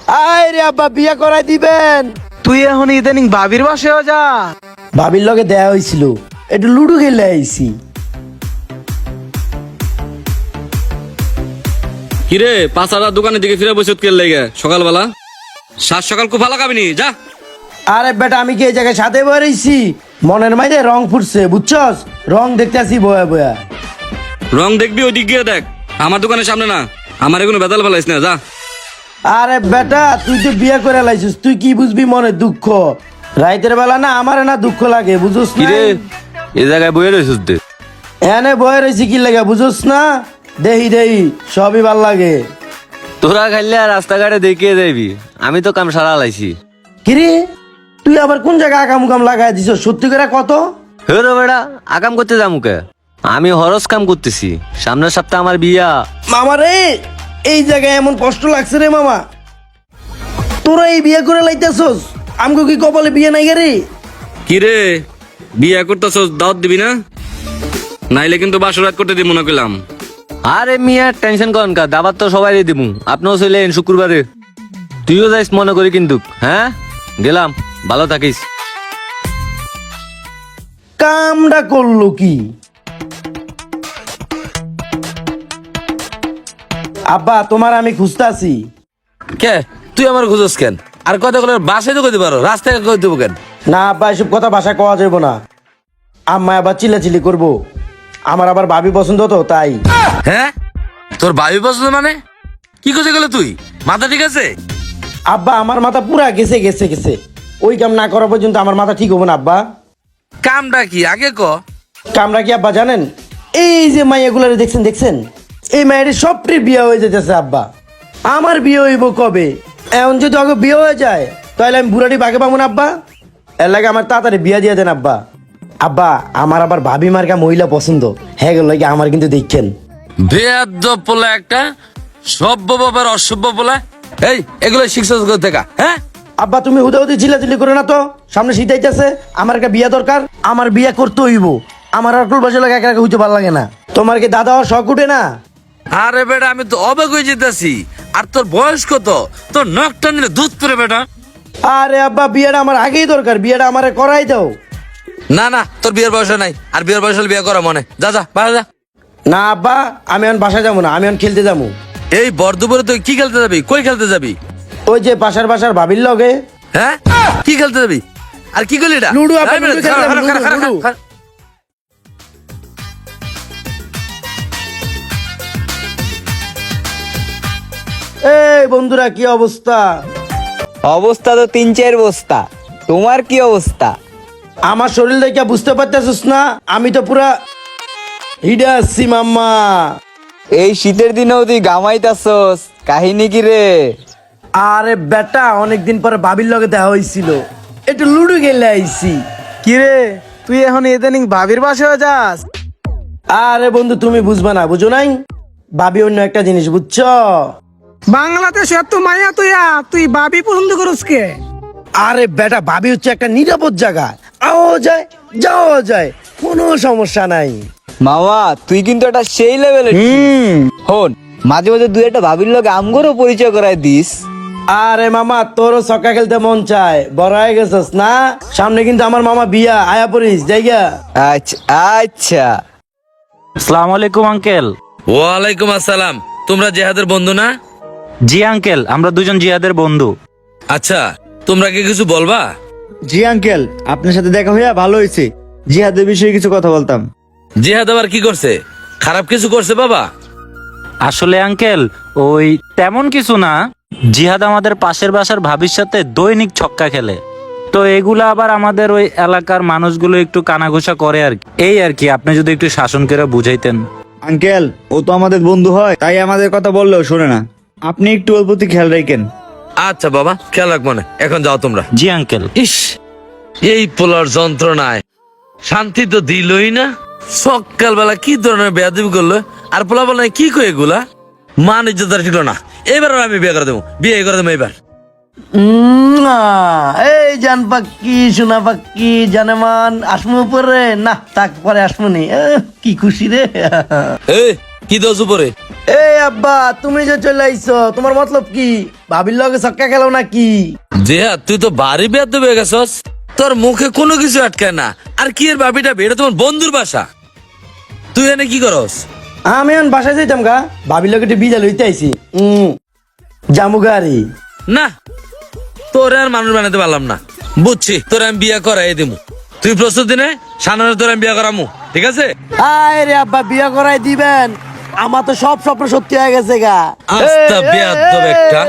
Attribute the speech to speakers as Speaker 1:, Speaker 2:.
Speaker 1: আয় রে আব্বা বিয়া করাই দিবেন।
Speaker 2: তুই এখন ইদানিং ভাবির বাসায়ও যা।
Speaker 1: ভাবির লগে দেয়া হয়েছিল, একটু লুডো খেলে আইছি।
Speaker 3: কিরে পাঁচারা দোকানের দিকে ফিরে বসে কে লেগে সকালবেলা সাত সকাল খুব ভালো খাবিনি যা।
Speaker 1: আরে বেটা আমি কি এই জায়গায় সাথে বেরিয়েছি? মনের মাঝে রং ফুটছে বুঝছস, রং দেখতে আসি বয়া বয়া।
Speaker 3: রং দেখবি ওই দিক গিয়ে দেখ, আমার দোকানের সামনে না। আমার এগুলো বেতাল ফেলাইস না, যা।
Speaker 1: আরে বেটা তুই তো বিয়া করে লাইছিস, তুই কি বুঝবি মনে দুঃখ? রাইতের বেলা না আমার না দুঃখ লাগে বুঝছস না?
Speaker 3: কিরে এই জায়গায় বয়ে রয়েছিস তুই?
Speaker 1: এনে বয়ে রয়েছি কি লাগে বুঝছস না? দেহি দেহি সবই ভাল লাগে।
Speaker 4: তোরা খাইলে আর রাস্তাঘাটে দেখিয়ে যাবি, আমি তো কাম সারা লাইছি।
Speaker 1: কিরে তুই আবার কোন জায়গায় আকাম উকাম লাগাই দিছ? সত্যি করে কত?
Speaker 4: হেরো বেড়া আকাম করতে যামুকে, আমি হরস কাম করতেছি। সামনের সপ্তাহে আমার বিয়া।
Speaker 1: মামা রে এই জায়গায় এমন কষ্ট লাগছে রে মামা। তোরা এই বিয়ে করে লাইতেছস, আমগো কি কপালে বিয়ে নাই রে?
Speaker 3: কিরে বিয়ে করতেছস দাওয়াত দিবি না? নাইলে কিন্তু বাসরাত করতে দিব না কইলাম।
Speaker 4: আরে মিয়া টেনশন করেন কা, দাবার তো সবাই দিমু। আপনিও চলেন শুক্রবারে, তুইও যাইস মনে করি কিন্তু। হ্যাঁ গেলাম, ভালো থাকিস।
Speaker 1: কামটা করলো কি? আব্বা তোমার আমি খুঁজতাছি।
Speaker 5: কে তুই আমার খুঁজস কেন? আর কথা বলে বাসায় তো কইতে পারো, রাস্তায় কই দেবো কেন?
Speaker 1: না আব্বা এসব কথা বাসায় কওয়া যাবে না, আম্মা আবার চিল্লাচিল্লি করবো। আমার আবার ভাবি পছন্দ তো তাই।
Speaker 5: হ্যাঁ তোর ভাবি পছন্দ মানে কি করতে গেলে তুই? মাথা ঠিক আছে?
Speaker 1: আব্বা আমার মাথা পুরা গেছে গেছে গেছে, ওই কাম না করা পর্যন্ত আমার মাথা ঠিক হবো না আব্বা।
Speaker 5: কামটা কি আগে ক।
Speaker 1: কামরা কি আব্বা জানেন? এই যে মাইয়াগুলারে দেখছেন দেখছেন, এই মায়ের সবটি বিয়ে হয়ে যেতেছে আব্বা। আমার বিয়ে হইব কবে? এখন যদি আগে বিয়ে হয়ে যায় তাহলে আমি বুড়াটি বাগে পাবো না আব্বা। এর লাগে আমার তাড়াতাড়ি বিয়ে দিয়ে দেন আব্বা। আব্বা আমার আবার ভাবি মার্কা মহিলা পছন্দ, হ্যাঁ গেল লাগে আমার কিন্তু দেখছেন।
Speaker 5: বেয়াদব পোলা একটা, সভ্য বাবার অসভ্য পোলা। এই এগুলো শিখছস কোথা থেকে? হ্যাঁ
Speaker 1: আব্বা তুমি হুদাহুদি চিল্লাচিল্লি করে না তো, সামনে শীত আইতাছে, আমার একটা বিয়ে দরকার, আমার বিয়ে করতে হইব। আমার আর কুল বাসা লাগে একা একা হইতে ভালো লাগে না। তোমার কি দাদা হওয়ার শখ উঠে না?
Speaker 5: আরে বেটা আমি তো অবাক হয়ে যেতেছি। আর তোর বয়স কত? তোর নখটা নিলে দুধ পরে বেটা।
Speaker 1: আরে আব্বা বিয়েটা আমার আগেই দরকার, বিয়েটা আমারে করাই দাও।
Speaker 5: না না তোর বিয়ের বয়স নাই, আর বিয়ের বয়স হলে বিয়ে করা মনে। যা যা বাইরে যা।
Speaker 1: না আব্বা আমি এখন বাসায় যাবো না, আমি এখন খেলতে যাবো।
Speaker 5: এই বর্ধপুরে তুই কি খেলতে যাবি? কই খেলতে যাবি?
Speaker 1: ওই যে পাশার বাসার ভাবির লগে।
Speaker 5: হ্যাঁ কি খেলতে যাবি? আর কি করলি এটা?
Speaker 1: লুডো আব্বা,
Speaker 5: এই বেটা,
Speaker 1: লুডো খেলতে যাবো,
Speaker 5: খারা, খারা, খারা,
Speaker 1: লুডো।
Speaker 5: খারা।
Speaker 1: এই বন্ধুরা কি অবস্থা?
Speaker 2: অবস্থা তো 3-4 বস্তা। তোমার কি অবস্থা?
Speaker 1: আমার শরীর দেখে বুঝতে পারতেছিস না, আমি তো পুরা হিডে আসছি মাম্মা।
Speaker 2: এই শীতের দিনেও তুই গামাইতাছস, কাহিনী কি রে?
Speaker 1: আরে বেটা অনেকদিন পরে ভাবির লগে দেখা হয়েছিল, একটু লুডো খেলে আইছি।
Speaker 2: কি রে তুই এখন ইদানিং ভাবির বাসায়ও যাস?
Speaker 1: আরে বন্ধু তুমি বুঝবা না, বুঝো নাই? ভাবি অন্য একটা জিনিস বুঝছো?
Speaker 6: বাংলাদেশ এত মায়া তুই ভাবি পছন্দ করস কে?
Speaker 1: আরে বেটা ভাবি হচ্ছে একটা নিরাপদ জায়গা, আও যায় যাওয়া যায়, কোনো সমস্যা নাই।
Speaker 2: মামা তুই কিন্তু একটা সেই লেভেলের। হন মাঝে মাঝে দুই একটা ভাবির লোক আমগরও পরিচয় করাই দিস।
Speaker 1: আরে মামা তোরও ছক্কা খেলতে মন চায়, বড় হয়ে গেছিস না? সামনে কিন্তু আমার মামা বিয়া, আয়া পড়িস জায়গা।
Speaker 2: আচ্ছা আচ্ছা।
Speaker 7: আসসালামু আলাইকুম আঙ্কেল।
Speaker 5: ওয়ালাইকুম আসসালাম। তোমরা জেহাদের বন্ধু না?
Speaker 7: জি আঙ্কেল, আমরা দুজন জিহাদের বন্ধু।
Speaker 5: আচ্ছা তোমরা কি কিছু বলবা?
Speaker 8: জি আঙ্কেল, আপনার সাথে দেখা হইয়া ভালো হয়েছে। জিহাদের বিষয়ে কিছু কথা বলতাম।
Speaker 5: জেহাদ আবার কি করছে? খারাপ কিছু করছে বাবা?
Speaker 7: আসলে আঙ্কেল ওই তেমন কিছু না, জিহাদ আমাদের পাশের বাসার ভাবির সাথে দৈনিক ছক্কা খেলে, তো এগুলা আবার আমাদের ওই এলাকার মানুষগুলো একটু কানাঘুষা করে আর কি। এই আর কি, আপনি যদি একটু শাসন করে বুঝাইতেন।
Speaker 8: আঙ্কেল ও তো আমাদের বন্ধু হয়, তাই আমাদের কথা বললেও শোনে না। আপনি একটু ওর প্রতি খেয়াল রাখেন।
Speaker 5: আচ্ছা বাবা খেয়াল রাখবো না, এখন যাও তোমরা।
Speaker 7: জি আঙ্কেল।
Speaker 5: ইস এই পোলার যন্ত্রণায় শান্তি তো দিলই না। সকালবেলা কি ধরনের বেয়াদবি করলো, আর পোলা বলে কি কই এগুলা? মান ইজ্জত আর ছিল না। এবার আর আমি বিয়ে করে দেবো, বিয়ে করে দেবো এবার।
Speaker 1: এই জান পাক্কি সোনা পাক্কি জানেমান আসমু পরে না, তাক পরে আসমুনি। কি খুশি রে।
Speaker 5: এই কি দোষ উপরে?
Speaker 1: এই আব্বা তুমি যে চলে আইছো তোমার মতলব কি ভাবির লগে ছক্কা খেলো নাকি?
Speaker 5: জিয়া তুই তো বাড়ি বেয়াদ হয়ে গেছস, তোর মুখে কোনো কিছু আটকায় না। আর কি এর বাপিটা এটা তোমার বন্ধুর বাসা, তুই এনে কি করস?
Speaker 1: আমি এখন বাসায় যাইতাম গা, ভাবির লগে একটু বিজা লইতে আইছি। জামু গাড়ি
Speaker 5: না, তোরে আর মানুষ বানাতে পারলাম না, বুঝছি। তোর আমি বিয়া করাই দিমু, তুই প্রস্তুতি নে, সামনে তোর আমি বিয়া করামু, ঠিক আছে?
Speaker 1: আয় রে আব্বা বিয়া করাই দিবেন, আমার তো সব স্বপ্ন সত্যি হয়ে গেছে গা।
Speaker 5: আস্তা বেয়াদব একটা।